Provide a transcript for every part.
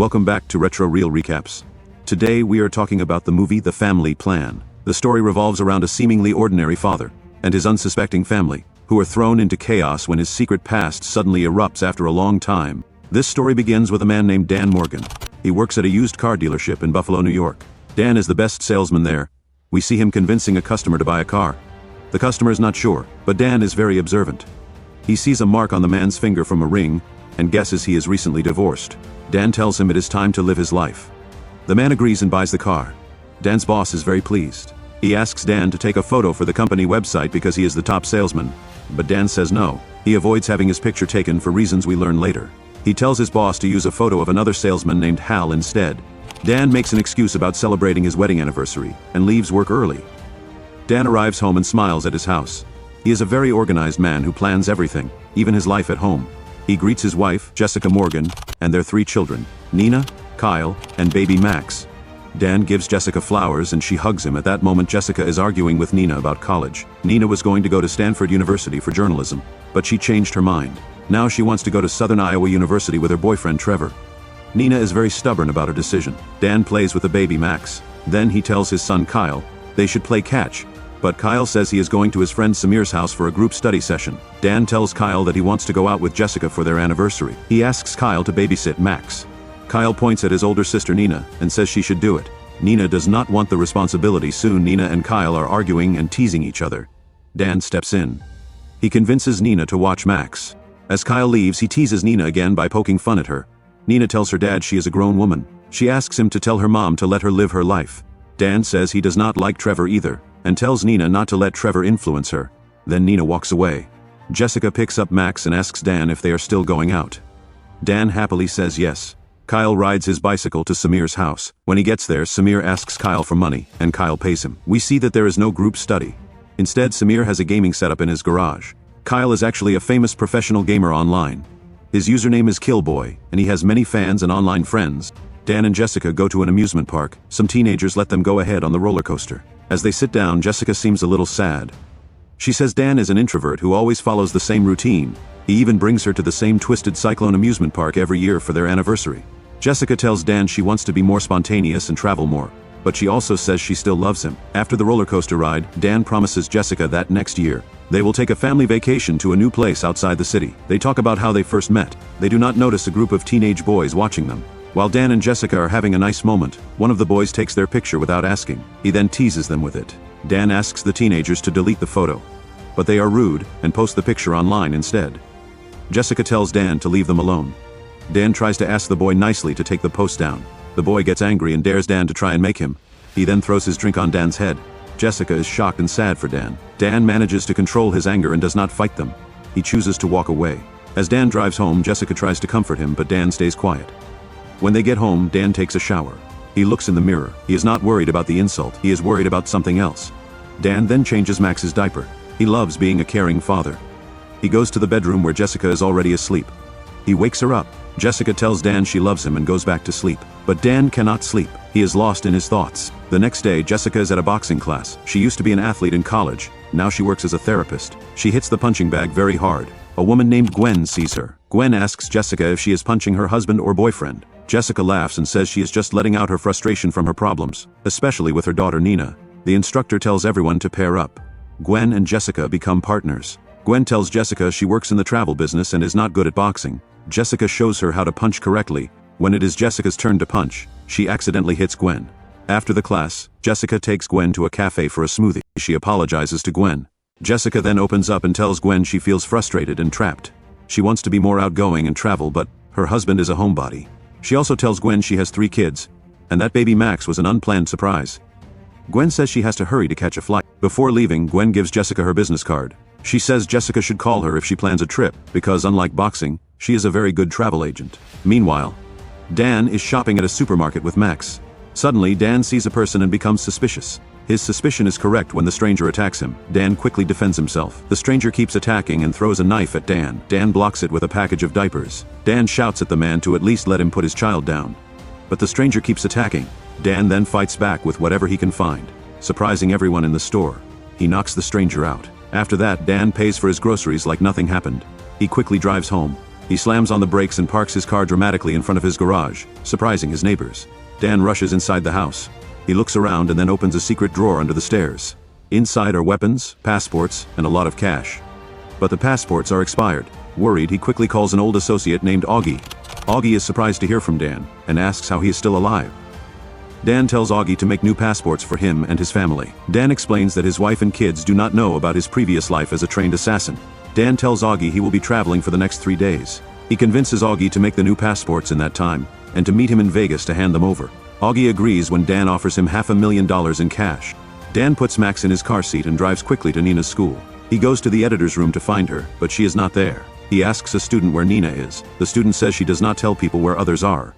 Welcome back to Retro Reel Recaps. Today we are talking about the movie The Family Plan. The story revolves around a seemingly ordinary father and his unsuspecting family, who are thrown into chaos when his secret past suddenly erupts after a long time. This story begins with a man named Dan Morgan. He works at a used car dealership in Buffalo, New York. Dan is the best salesman there. We see him convincing a customer to buy a car. The customer is not sure, but Dan is very observant. He sees a mark on the man's finger from a ring and guesses he is recently divorced. Dan tells him it is time to live his life. The man agrees and buys the car. Dan's boss is very pleased. He asks Dan to take a photo for the company website because he is the top salesman, but Dan says no. He avoids having his picture taken for reasons we learn later. He tells his boss to use a photo of another salesman named Hal instead. Dan makes an excuse about celebrating his wedding anniversary and leaves work early. Dan arrives home and smiles at his house. He is a very organized man who plans everything, even his life at home. He greets his wife, Jessica Morgan, and their 3 children, Nina, Kyle, and baby Max. Dan gives Jessica flowers and she hugs him. At that moment, Jessica is arguing with Nina about college. Nina was going to go to Stanford University for journalism, but she changed her mind. Now she wants to go to Southern Iowa University with her boyfriend Trevor. Nina is very stubborn about her decision. Dan plays with the baby Max. Then he tells his son Kyle they should play catch. But Kyle says he is going to his friend Samir's house for a group study session. Dan tells Kyle that he wants to go out with Jessica for their anniversary. He asks Kyle to babysit Max. Kyle points at his older sister Nina and says she should do it. Nina does not want the responsibility. Soon Nina and Kyle are arguing and teasing each other. Dan steps in. He convinces Nina to watch Max. As Kyle leaves, he teases Nina again by poking fun at her. Nina tells her dad she is a grown woman. She asks him to tell her mom to let her live her life. Dan says he does not like Trevor either, and tells Nina not to let Trevor influence her. Then Nina walks away. Jessica picks up Max and asks Dan if they are still going out. Dan happily says yes. Kyle rides his bicycle to Samir's house. When he gets there, Samir asks Kyle for money, and Kyle pays him. We see that there is no group study. Instead, Samir has a gaming setup in his garage. Kyle is actually a famous professional gamer online. His username is Killboy, and he has many fans and online friends. Dan and Jessica go to an amusement park. Some teenagers let them go ahead on the roller coaster. As they sit down, Jessica seems a little sad. She says Dan is an introvert who always follows the same routine. He even brings her to the same Twisted Cyclone amusement park every year for their anniversary. Jessica tells Dan she wants to be more spontaneous and travel more, but she also says she still loves him. After the roller coaster ride, Dan promises Jessica that next year, they will take a family vacation to a new place outside the city. They talk about how they first met. They do not notice a group of teenage boys watching them. While Dan and Jessica are having a nice moment, one of the boys takes their picture without asking. He then teases them with it. Dan asks the teenagers to delete the photo, but they are rude and post the picture online instead. Jessica tells Dan to leave them alone. Dan tries to ask the boy nicely to take the post down. The boy gets angry and dares Dan to try and make him. He then throws his drink on Dan's head. Jessica is shocked and sad for Dan. Dan manages to control his anger and does not fight them. He chooses to walk away. As Dan drives home, Jessica tries to comfort him, but Dan stays quiet. When they get home, Dan takes a shower. He looks in the mirror. He is not worried about the insult. He is worried about something else. Dan then changes Max's diaper. He loves being a caring father. He goes to the bedroom where Jessica is already asleep. He wakes her up. Jessica tells Dan she loves him and goes back to sleep. But Dan cannot sleep. He is lost in his thoughts. The next day, Jessica is at a boxing class. She used to be an athlete in college. Now she works as a therapist. She hits the punching bag very hard. A woman named Gwen sees her. Gwen asks Jessica if she is punching her husband or boyfriend. Jessica laughs and says she is just letting out her frustration from her problems, especially with her daughter Nina. The instructor tells everyone to pair up. Gwen and Jessica become partners. Gwen tells Jessica she works in the travel business and is not good at boxing. Jessica shows her how to punch correctly. When it is Jessica's turn to punch, she accidentally hits Gwen. After the class, Jessica takes Gwen to a cafe for a smoothie. She apologizes to Gwen. Jessica then opens up and tells Gwen she feels frustrated and trapped. She wants to be more outgoing and travel, but her husband is a homebody. She also tells Gwen she has 3 kids, and that baby Max was an unplanned surprise. Gwen says she has to hurry to catch a flight. Before leaving, Gwen gives Jessica her business card. She says Jessica should call her if she plans a trip, because unlike boxing, she is a very good travel agent. Meanwhile, Dan is shopping at a supermarket with Max. Suddenly, Dan sees a person and becomes suspicious. His suspicion is correct when the stranger attacks him. Dan quickly defends himself. The stranger keeps attacking and throws a knife at Dan. Dan blocks it with a package of diapers. Dan shouts at the man to at least let him put his child down. But the stranger keeps attacking. Dan then fights back with whatever he can find, surprising everyone in the store. He knocks the stranger out. After that, Dan pays for his groceries like nothing happened. He quickly drives home. He slams on the brakes and parks his car dramatically in front of his garage, surprising his neighbors. Dan rushes inside the house. He looks around and then opens a secret drawer under the stairs. Inside are weapons, passports, and a lot of cash. But the passports are expired. Worried, he quickly calls an old associate named Augie. Augie is surprised to hear from Dan, and asks how he is still alive. Dan tells Augie to make new passports for him and his family. Dan explains that his wife and kids do not know about his previous life as a trained assassin. Dan tells Augie he will be traveling for the next 3 days. He convinces Augie to make the new passports in that time, and to meet him in Vegas to hand them over. Augie agrees when Dan offers him $500,000 in cash. Dan puts Max in his car seat and drives quickly to Nina's school. He goes to the editor's room to find her, but she is not there. He asks a student where Nina is. The student says she does not tell people where others are.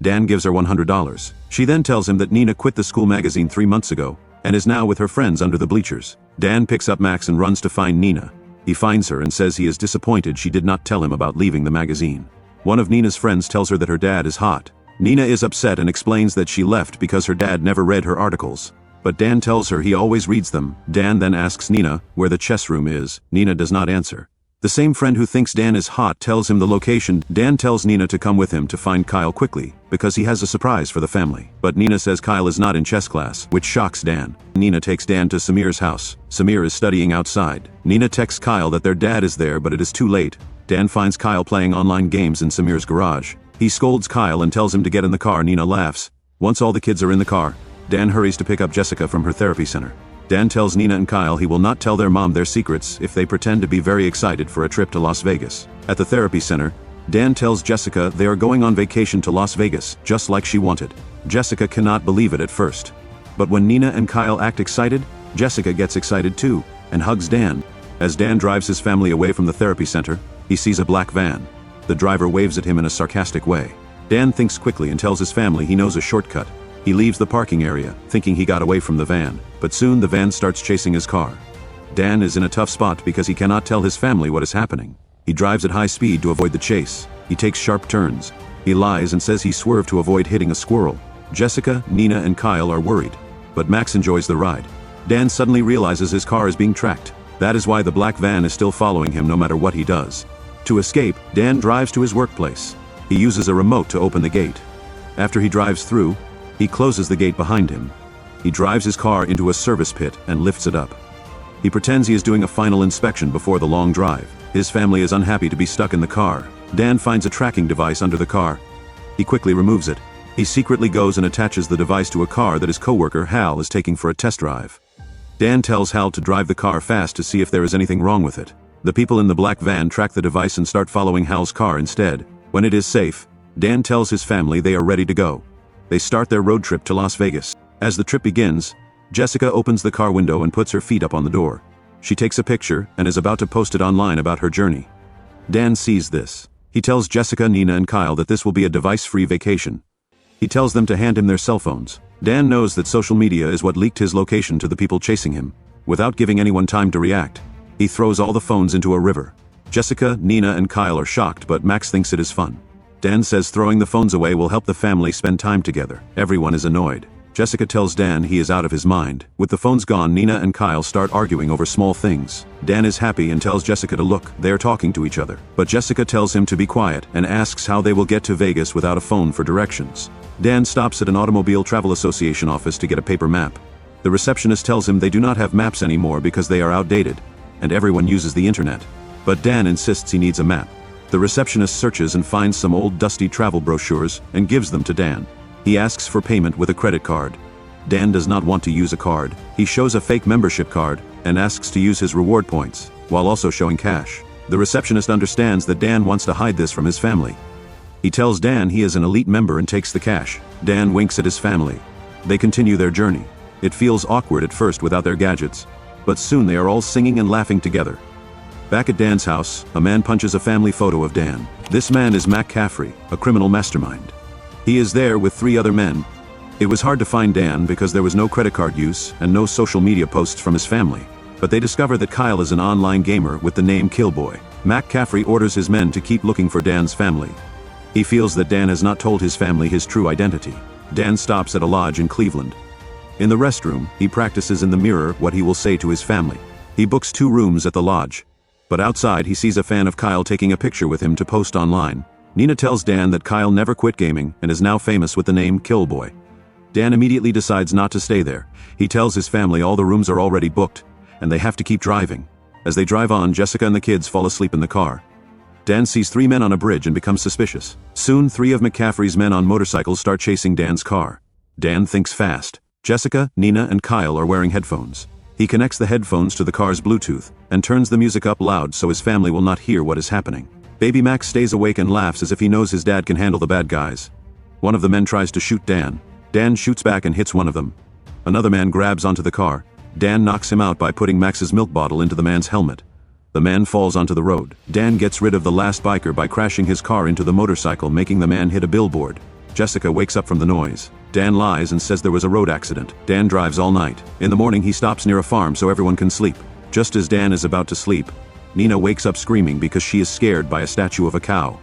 Dan gives her $100. She then tells him that Nina quit the school magazine 3 months ago, and is now with her friends under the bleachers. Dan picks up Max and runs to find Nina. He finds her and says he is disappointed she did not tell him about leaving the magazine. One of Nina's friends tells her that her dad is hot. Nina is upset and explains that she left because her dad never read her articles. But Dan tells her he always reads them. Dan then asks Nina where the chess room is. Nina does not answer. The same friend who thinks Dan is hot tells him the location. Dan tells Nina to come with him to find Kyle quickly, because he has a surprise for the family. But Nina says Kyle is not in chess class, which shocks Dan. Nina takes Dan to Samir's house. Samir is studying outside. Nina texts Kyle that their dad is there, but it is too late. Dan finds Kyle playing online games in Samir's garage. He scolds Kyle and tells him to get in the car. Nina laughs. Once all the kids are in the car, Dan hurries to pick up Jessica from her therapy center. Dan tells Nina and Kyle he will not tell their mom their secrets if they pretend to be very excited for a trip to Las Vegas. At the therapy center, Dan tells Jessica they are going on vacation to Las Vegas, just like she wanted. Jessica cannot believe it at first. But when Nina and Kyle act excited, Jessica gets excited too, and hugs Dan. As Dan drives his family away from the therapy center, he sees a black van. The driver waves at him in a sarcastic way. Dan thinks quickly and tells his family he knows a shortcut. He leaves the parking area, thinking he got away from the van, but soon the van starts chasing his car. Dan is in a tough spot because he cannot tell his family what is happening. He drives at high speed to avoid the chase. He takes sharp turns. He lies and says he swerved to avoid hitting a squirrel. Jessica, Nina, and Kyle are worried, but Max enjoys the ride. Dan suddenly realizes his car is being tracked. That is why the black van is still following him no matter what he does. To escape, Dan drives to his workplace. He uses a remote to open the gate. After he drives through, he closes the gate behind him. He drives his car into a service pit and lifts it up. He pretends he is doing a final inspection before the long drive. His family is unhappy to be stuck in the car. Dan finds a tracking device under the car. He quickly removes it. He secretly goes and attaches the device to a car that his coworker Hal is taking for a test drive. Dan tells Hal to drive the car fast to see if there is anything wrong with it. The people in the black van track the device and start following Hal's car instead. When it is safe, Dan tells his family they are ready to go. They start their road trip to Las Vegas. As the trip begins, Jessica opens the car window and puts her feet up on the door. She takes a picture and is about to post it online about her journey. Dan sees this. He tells Jessica, Nina, and Kyle that this will be a device-free vacation. He tells them to hand him their cell phones. Dan knows that social media is what leaked his location to the people chasing him. Without giving anyone time to react, he throws all the phones into a river. Jessica, Nina, and Kyle are shocked, but Max thinks it is fun. Dan says throwing the phones away will help the family spend time together. Everyone is annoyed. Jessica tells Dan he is out of his mind. With the phones gone, Nina and Kyle start arguing over small things. Dan is happy and tells Jessica to look. They are talking to each other. But Jessica tells him to be quiet and asks how they will get to Vegas without a phone for directions. Dan stops at an Automobile Travel Association office to get a paper map. The receptionist tells him they do not have maps anymore because they are outdated, and everyone uses the internet. But Dan insists he needs a map. The receptionist searches and finds some old dusty travel brochures and gives them to Dan. He asks for payment with a credit card. Dan does not want to use a card. He shows a fake membership card and asks to use his reward points, while also showing cash. The receptionist understands that Dan wants to hide this from his family. He tells Dan he is an elite member and takes the cash. Dan winks at his family. They continue their journey. It feels awkward at first without their gadgets, but soon they are all singing and laughing together. Back at Dan's house, a man punches a family photo of Dan. This man is Mac Caffrey, a criminal mastermind. He is there with 3 other men. It was hard to find Dan because there was no credit card use and no social media posts from his family. But they discover that Kyle is an online gamer with the name Killboy. Mac Caffrey orders his men to keep looking for Dan's family. He feels that Dan has not told his family his true identity. Dan stops at a lodge in Cleveland. In the restroom, he practices in the mirror what he will say to his family. He books 2 rooms at the lodge. But outside he sees a fan of Kyle taking a picture with him to post online. Nina tells Dan that Kyle never quit gaming and is now famous with the name Killboy. Dan immediately decides not to stay there. He tells his family all the rooms are already booked, and they have to keep driving. As they drive on, Jessica and the kids fall asleep in the car. Dan sees 3 men on a bridge and becomes suspicious. Soon, 3 of McCaffrey's men on motorcycles start chasing Dan's car. Dan thinks fast. Jessica, Nina, and Kyle are wearing headphones. He connects the headphones to the car's Bluetooth and turns the music up loud so his family will not hear what is happening. Baby Max stays awake and laughs as if he knows his dad can handle the bad guys. One of the men tries to shoot Dan. Dan shoots back and hits one of them. Another man grabs onto the car. Dan knocks him out by putting Max's milk bottle into the man's helmet. The man falls onto the road. Dan gets rid of the last biker by crashing his car into the motorcycle, making the man hit a billboard. Jessica wakes up from the noise. Dan lies and says there was a road accident. Dan drives all night. In the morning he stops near a farm so everyone can sleep. Just as Dan is about to sleep, Nina wakes up screaming because she is scared by a statue of a cow.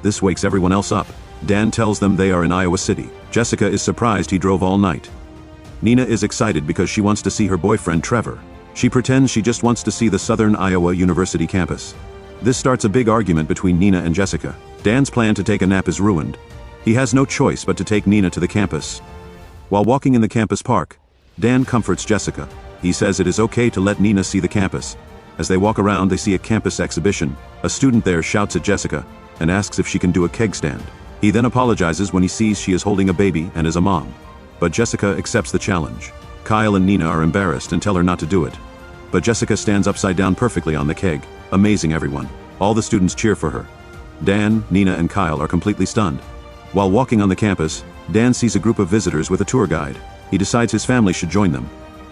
This wakes everyone else up. Dan tells them they are in Iowa City. Jessica is surprised he drove all night. Nina is excited because she wants to see her boyfriend Trevor. She pretends she just wants to see the Southern Iowa University campus. This starts a big argument between Nina and Jessica. Dan's plan to take a nap is ruined. He has no choice but to take Nina to the campus. While walking in the campus park, Dan comforts Jessica. He says it is okay to let Nina see the campus. As they walk around, they see a campus exhibition. A student there shouts at Jessica and asks if she can do a keg stand. He then apologizes when he sees she is holding a baby and is a mom. But Jessica accepts the challenge. Kyle and Nina are embarrassed and tell her not to do it. But Jessica stands upside down perfectly on the keg, amazing everyone. All the students cheer for her. Dan, Nina, and Kyle are completely stunned. While walking on the campus, Dan sees a group of visitors with a tour guide. He decides his family should join them.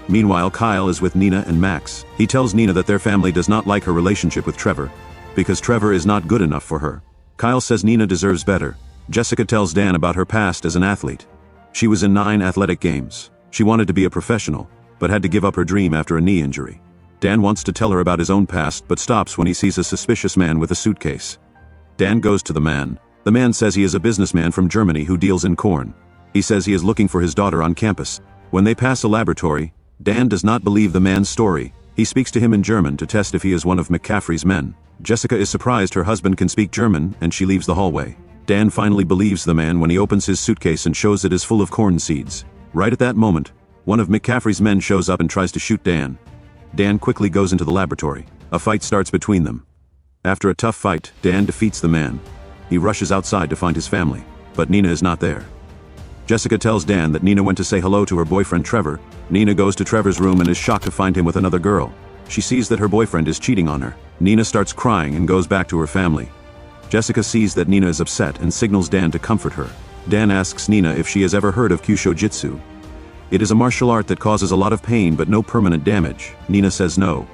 Meanwhile, Kyle is with Nina and Max. He tells Nina that their family does not like her relationship with Trevor, because Trevor is not good enough for her. Kyle says Nina deserves better. Jessica tells Dan about her past as an athlete. She was in 9 athletic games. She wanted to be a professional, but had to give up her dream after a knee injury. Dan wants to tell her about his own past, but stops when he sees a suspicious man with a suitcase. Dan goes to the man. The man says he is a businessman from Germany who deals in corn. He says he is looking for his daughter on campus. When they pass a laboratory, Dan does not believe the man's story. He speaks to him in German to test if he is one of McCaffrey's men. Jessica is surprised her husband can speak German, and she leaves the hallway. Dan finally believes the man when he opens his suitcase and shows it is full of corn seeds. Right at that moment, one of McCaffrey's men shows up and tries to shoot Dan. Dan quickly goes into the laboratory. A fight starts between them. After a tough fight, Dan defeats the man. He rushes outside to find his family, but Nina is not there. Jessica tells Dan that Nina went to say hello to her boyfriend Trevor. Nina goes to Trevor's room and is shocked to find him with another girl. She sees that her boyfriend is cheating on her. Nina starts crying and goes back to her family. Jessica sees that Nina is upset and signals Dan to comfort her. Dan asks Nina if she has ever heard of Kyusho Jitsu. It is a martial art that causes a lot of pain but no permanent damage. Nina says no.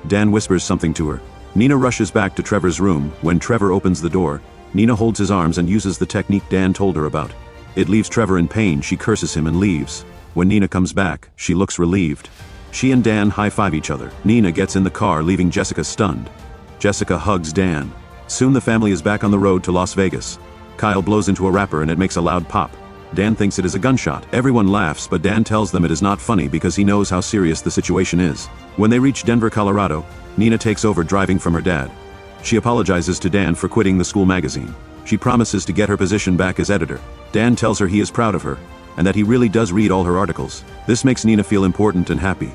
Dan whispers something to her. Nina rushes back to Trevor's room. When Trevor opens the door, Nina holds his arms and uses the technique Dan told her about. It leaves Trevor in pain. She curses him and leaves. When Nina comes back, she looks relieved. She and Dan high-five each other. Nina gets in the car, leaving Jessica stunned. Jessica hugs Dan. Soon the family is back on the road to Las Vegas. Kyle blows into a wrapper and it makes a loud pop. Dan thinks it is a gunshot. Everyone laughs, but Dan tells them it is not funny because he knows how serious the situation is. When they reach Denver, Colorado, Nina takes over driving from her dad. She apologizes to Dan for quitting the school magazine. She promises to get her position back as editor. Dan tells her he is proud of her, and that he really does read all her articles. This makes Nina feel important and happy.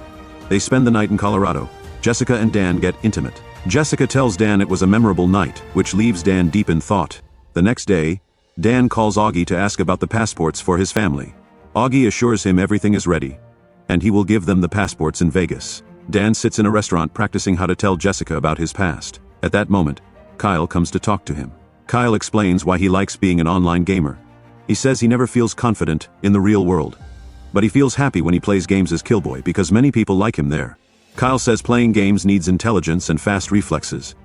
They spend the night in Colorado. Jessica and Dan get intimate. Jessica tells Dan it was a memorable night, which leaves Dan deep in thought. The next day, Dan calls Augie to ask about the passports for his family. Augie assures him everything is ready, and he will give them the passports in Vegas. Dan sits in a restaurant practicing how to tell Jessica about his past. At that moment, Kyle comes to talk to him. Kyle explains why he likes being an online gamer. He says he never feels confident in the real world, but he feels happy when he plays games as Killboy because many people like him there. Kyle says playing games needs intelligence and fast reflexes.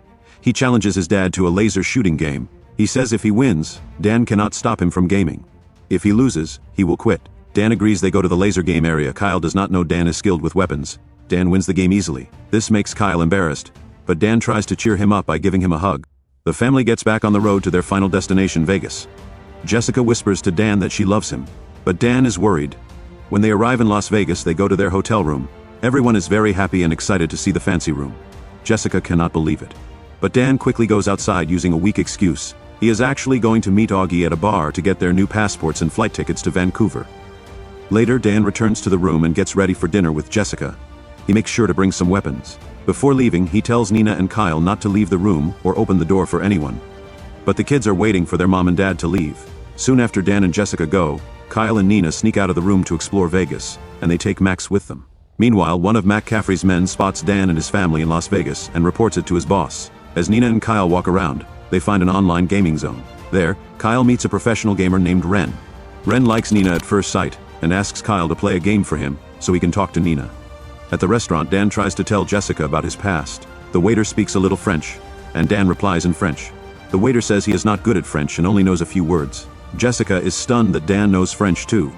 He challenges his dad to a laser shooting game. He says if he wins, Dan cannot stop him from gaming. If he loses, he will quit. Dan agrees. They go to the laser game area. Kyle does not know Dan is skilled with weapons. Dan wins the game easily. This makes Kyle embarrassed, but Dan tries to cheer him up by giving him a hug. The family gets back on the road to their final destination, Vegas. Jessica whispers to Dan that she loves him, but Dan is worried. When they arrive in Las Vegas, they go to their hotel room. Everyone is very happy and excited to see the fancy room. Jessica cannot believe it. But Dan quickly goes outside using a weak excuse. He is actually going to meet Augie at a bar to get their new passports and flight tickets to Vancouver. Later, Dan returns to the room and gets ready for dinner with Jessica. He makes sure to bring some weapons. Before leaving, he tells Nina and Kyle not to leave the room or open the door for anyone. But the kids are waiting for their mom and dad to leave. Soon after Dan and Jessica go, Kyle and Nina sneak out of the room to explore Vegas, and they take Max with them. Meanwhile, one of McCaffrey's men spots Dan and his family in Las Vegas and reports it to his boss. As Nina and Kyle walk around, they find an online gaming zone. There, Kyle meets a professional gamer named Ren. Ren likes Nina at first sight and asks Kyle to play a game for him so he can talk to Nina. At the restaurant, Dan tries to tell Jessica about his past. The waiter speaks a little French, and Dan replies in French. The waiter says he is not good at French and only knows a few words. Jessica is stunned that Dan knows French too.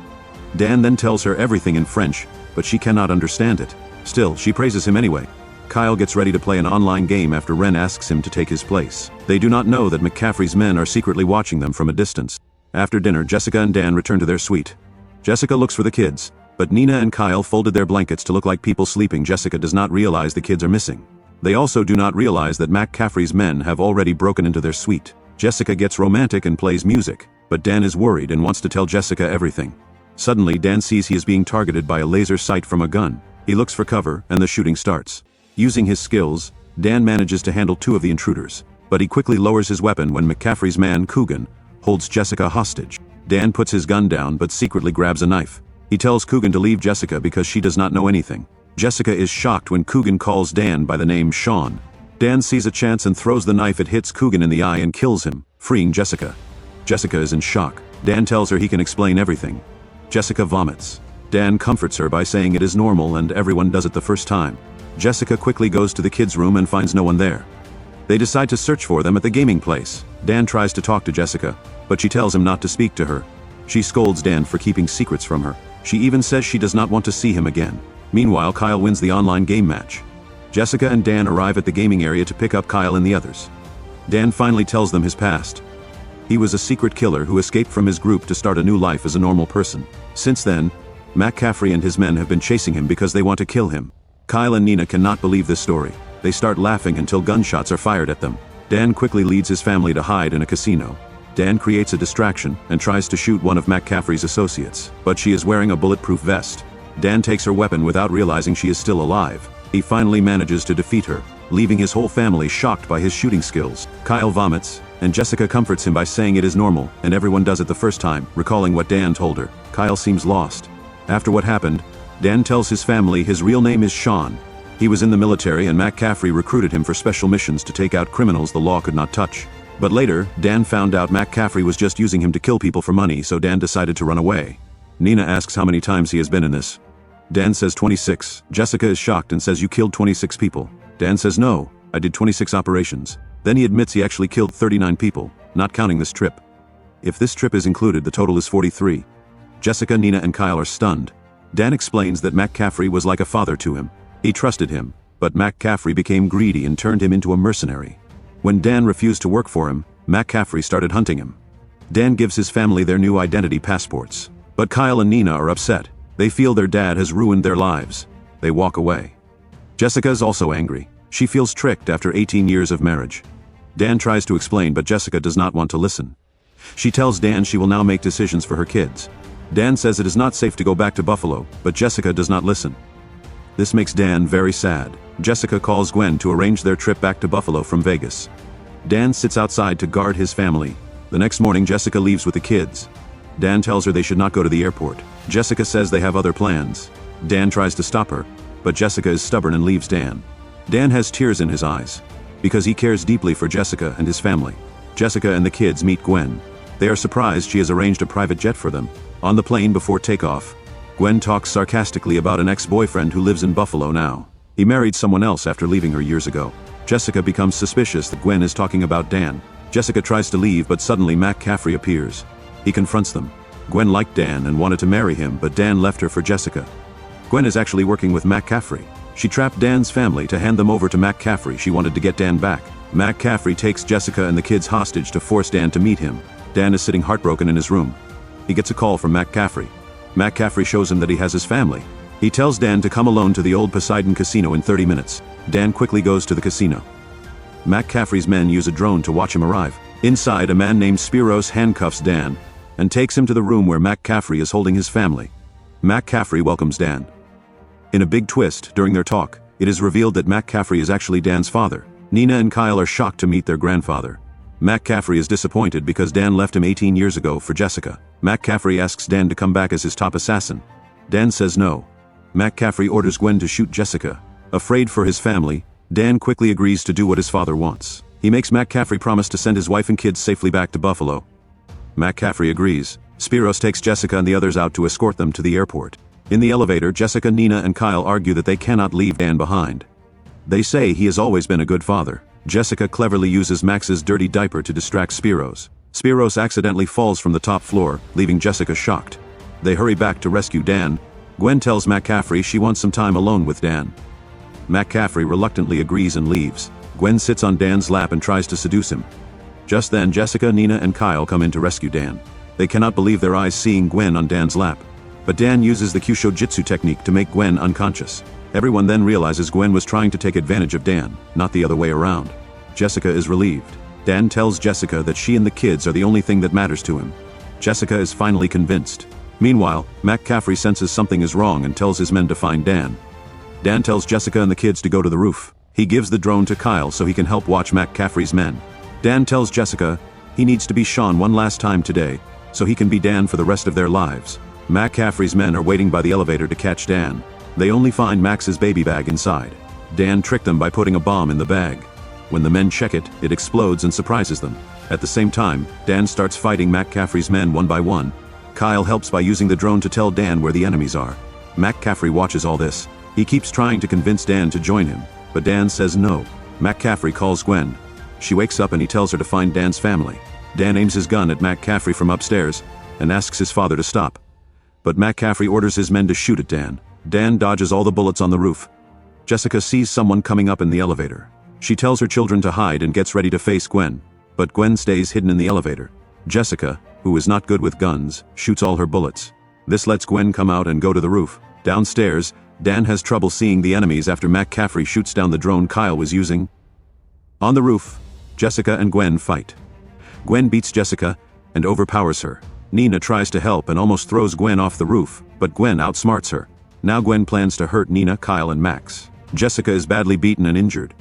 Dan then tells her everything in French, but she cannot understand it. Still, she praises him anyway. Kyle gets ready to play an online game after Ren asks him to take his place. They do not know that McCaffrey's men are secretly watching them from a distance. After dinner, Jessica and Dan return to their suite. Jessica looks for the kids, but Nina and Kyle folded their blankets to look like people sleeping. Jessica does not realize the kids are missing. They also do not realize that McCaffrey's men have already broken into their suite. Jessica gets romantic and plays music, but Dan is worried and wants to tell Jessica everything. Suddenly, Dan sees he is being targeted by a laser sight from a gun. He looks for cover, and the shooting starts. Using his skills, Dan manages to handle two of the intruders, but he quickly lowers his weapon when McCaffrey's man, Coogan, holds Jessica hostage. Dan puts his gun down but secretly grabs a knife. He tells Coogan to leave Jessica because she does not know anything. Jessica is shocked when Coogan calls Dan by the name Sean. Dan sees a chance and throws the knife. It hits Coogan in the eye and kills him, freeing Jessica. Jessica is in shock. Dan tells her he can explain everything. Jessica vomits. Dan comforts her by saying it is normal and everyone does it the first time. Jessica quickly goes to the kids' room and finds no one there. They decide to search for them at the gaming place. Dan tries to talk to Jessica, but she tells him not to speak to her. She scolds Dan for keeping secrets from her. She even says she does not want to see him again. Meanwhile, Kyle wins the online game match. Jessica and Dan arrive at the gaming area to pick up Kyle and the others. Dan finally tells them his past. He was a secret killer who escaped from his group to start a new life as a normal person. Since then, McCaffrey and his men have been chasing him because they want to kill him. Kyle and Nina cannot believe this story. They start laughing until gunshots are fired at them. Dan quickly leads his family to hide in a casino. Dan creates a distraction and tries to shoot one of McCaffrey's associates, but she is wearing a bulletproof vest. Dan takes her weapon without realizing she is still alive. He finally manages to defeat her, leaving his whole family shocked by his shooting skills. Kyle vomits, and Jessica comforts him by saying it is normal, and everyone does it the first time, recalling what Dan told her. Kyle seems lost. After what happened, Dan tells his family his real name is Sean. He was in the military and McCaffrey recruited him for special missions to take out criminals the law could not touch. But later, Dan found out McCaffrey was just using him to kill people for money, so Dan decided to run away. Nina asks how many times he has been in this. Dan says 26. Jessica is shocked and says, "You killed 26 people." Dan says, "No, I did 26 operations." Then he admits he actually killed 39 people, not counting this trip. If this trip is included, the total is 43. Jessica, Nina, and Kyle are stunned. Dan explains that McCaffrey was like a father to him. He trusted him, but McCaffrey became greedy and turned him into a mercenary. When Dan refused to work for him, McCaffrey started hunting him. Dan gives his family their new identity passports. But Kyle and Nina are upset. They feel their dad has ruined their lives. They walk away. Jessica is also angry. She feels tricked after 18 years of marriage. Dan tries to explain, but Jessica does not want to listen. She tells Dan she will now make decisions for her kids. Dan says it is not safe to go back to Buffalo, but Jessica does not listen. This makes Dan very sad. Jessica calls Gwen to arrange their trip back to Buffalo from Vegas. Dan sits outside to guard his family. The next morning, Jessica leaves with the kids. Dan tells her they should not go to the airport. Jessica says they have other plans. Dan tries to stop her, but Jessica is stubborn and leaves Dan. Dan has tears in his eyes, because he cares deeply for Jessica and his family. Jessica and the kids meet Gwen. They are surprised she has arranged a private jet for them. On the plane before takeoff, Gwen talks sarcastically about an ex-boyfriend who lives in Buffalo now. He married someone else after leaving her years ago. Jessica becomes suspicious that Gwen is talking about Dan. Jessica tries to leave, but suddenly McCaffrey appears. He confronts them. Gwen liked Dan and wanted to marry him, but Dan left her for Jessica. Gwen is actually working with McCaffrey. She trapped Dan's family to hand them over to McCaffrey. She wanted to get Dan back. McCaffrey takes Jessica and the kids hostage to force Dan to meet him. Dan is sitting heartbroken in his room. He gets a call from McCaffrey. McCaffrey shows him that he has his family. He tells Dan to come alone to the old Poseidon casino in 30 minutes. Dan quickly goes to the casino. Mac Caffrey's men use a drone to watch him arrive. Inside, a man named Spiros handcuffs Dan and takes him to the room where Mac Caffrey is holding his family. Mac Caffrey welcomes Dan. In a big twist, during their talk, it is revealed that Mac Caffrey is actually Dan's father. Nina and Kyle are shocked to meet their grandfather. Mac Caffrey is disappointed because Dan left him 18 years ago for Jessica. Mac Caffrey asks Dan to come back as his top assassin. Dan says no. Mac Caffrey orders Gwen to shoot Jessica. Afraid for his family, Dan quickly agrees to do what his father wants. He makes Mac Caffrey promise to send his wife and kids safely back to Buffalo. Mac Caffrey agrees. Spiros takes Jessica and the others out to escort them to the airport. In the elevator, Jessica, Nina, and Kyle argue that they cannot leave Dan behind. They say he has always been a good father. Jessica cleverly uses Max's dirty diaper to distract Spiros. Spiros accidentally falls from the top floor, leaving Jessica shocked. They hurry back to rescue Dan. Gwen tells Mac Caffrey she wants some time alone with Dan. Mac Caffrey reluctantly agrees and leaves. Gwen sits on Dan's lap and tries to seduce him. Just then, Jessica, Nina, and Kyle come in to rescue Dan. They cannot believe their eyes seeing Gwen on Dan's lap. But Dan uses the Kyusho Jitsu technique to make Gwen unconscious. Everyone then realizes Gwen was trying to take advantage of Dan, not the other way around. Jessica is relieved. Dan tells Jessica that she and the kids are the only thing that matters to him. Jessica is finally convinced. Meanwhile, Mac Caffrey senses something is wrong and tells his men to find Dan. Dan tells Jessica and the kids to go to the roof. He gives the drone to Kyle so he can help watch Mac Caffrey's men. Dan tells Jessica he needs to be Sean one last time today, so he can be Dan for the rest of their lives. Mac Caffrey's men are waiting by the elevator to catch Dan. They only find Max's baby bag inside. Dan tricked them by putting a bomb in the bag. When the men check it, it explodes and surprises them. At the same time, Dan starts fighting Mac Caffrey's men one by one. Kyle helps by using the drone to tell Dan where the enemies are. Mac Caffrey watches all this. He keeps trying to convince Dan to join him, but Dan says no. Mac Caffrey calls Gwen. She wakes up and he tells her to find Dan's family. Dan aims his gun at Mac Caffrey from upstairs and asks his father to stop. But Mac Caffrey orders his men to shoot at Dan. Dan dodges all the bullets on the roof. Jessica sees someone coming up in the elevator. She tells her children to hide and gets ready to face Gwen. But Gwen stays hidden in the elevator. Jessica, who is not good with guns, shoots all her bullets. This lets Gwen come out and go to the roof. Downstairs, Dan has trouble seeing the enemies after Mac Caffrey shoots down the drone Kyle was using. On the roof, Jessica and Gwen fight. Gwen beats Jessica and overpowers her. Nina tries to help and almost throws Gwen off the roof, but Gwen outsmarts her. Now Gwen plans to hurt Nina, Kyle, and Max. Jessica is badly beaten and injured.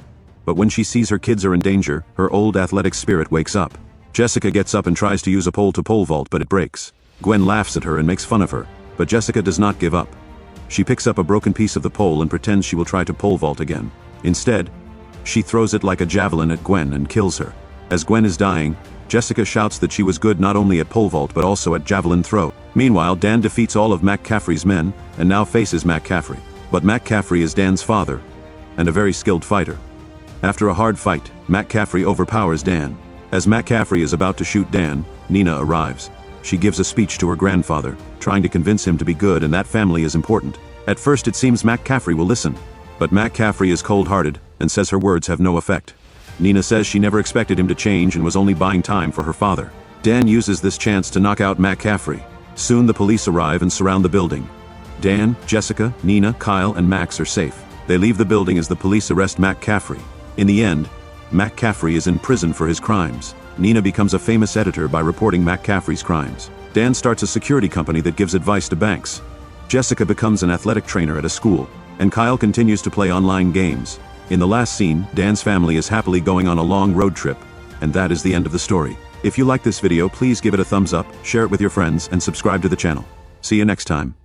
But when she sees her kids are in danger, her old athletic spirit wakes up. Jessica gets up and tries to use a pole-to-pole vault, but it breaks. Gwen laughs at her and makes fun of her, but Jessica does not give up. She picks up a broken piece of the pole and pretends she will try to pole vault again. Instead, she throws it like a javelin at Gwen and kills her. As Gwen is dying, Jessica shouts that she was good not only at pole vault but also at javelin throw. Meanwhile, Dan defeats all of Mac Caffrey's men and now faces Mac Caffrey. But Mac Caffrey is Dan's father and a very skilled fighter. After a hard fight, Mac Caffrey overpowers Dan. As Mac Caffrey is about to shoot Dan, Nina arrives. She gives a speech to her grandfather, trying to convince him to be good and that family is important. At first it seems Mac Caffrey will listen, but Mac Caffrey is cold-hearted and says her words have no effect. Nina says she never expected him to change and was only buying time for her father. Dan uses this chance to knock out Mac Caffrey. Soon the police arrive and surround the building. Dan, Jessica, Nina, Kyle, and Max are safe. They leave the building as the police arrest Mac Caffrey. In the end, Mac Caffrey is in prison for his crimes. Nina becomes a famous editor by reporting Mac Caffrey's crimes. Dan starts a security company that gives advice to banks. Jessica becomes an athletic trainer at a school, and Kyle continues to play online games. In the last scene, Dan's family is happily going on a long road trip, and that is the end of the story. If you like this video, please give it a thumbs up, share it with your friends, and subscribe to the channel. See you next time.